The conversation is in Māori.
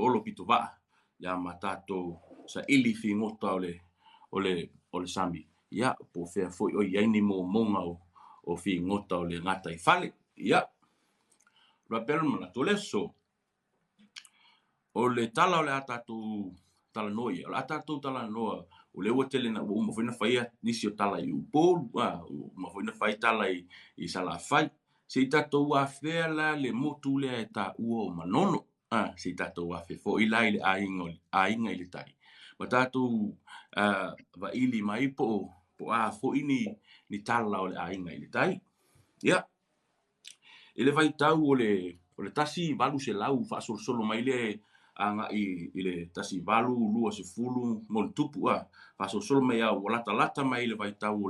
olo pito va'a ia ma tātou sa ili fingota o le sami. Ia, po fea foi o iai ni monga o fingota o le ngata I fale. Ia, rapel mana tole so. O le tala o le tātou tala noia, o le tātou tala noa, o le ua tele na ua mawhina whaia nisi o tala I upolu, mawhina whai tala I sala whai. Se tātou a whea la le motu lea tā ua o manono. Se tātou a whea fo ila I le ainga I le tai. Ma tātou va ili mai po a fo ini ni tala o le ainga I le tai. Ia. Ele vai tau o le tasi valu se lau fa solo mai le anga I le tasi valu lua se fulu mo le tupu fa solo mai au lata mai le vai tau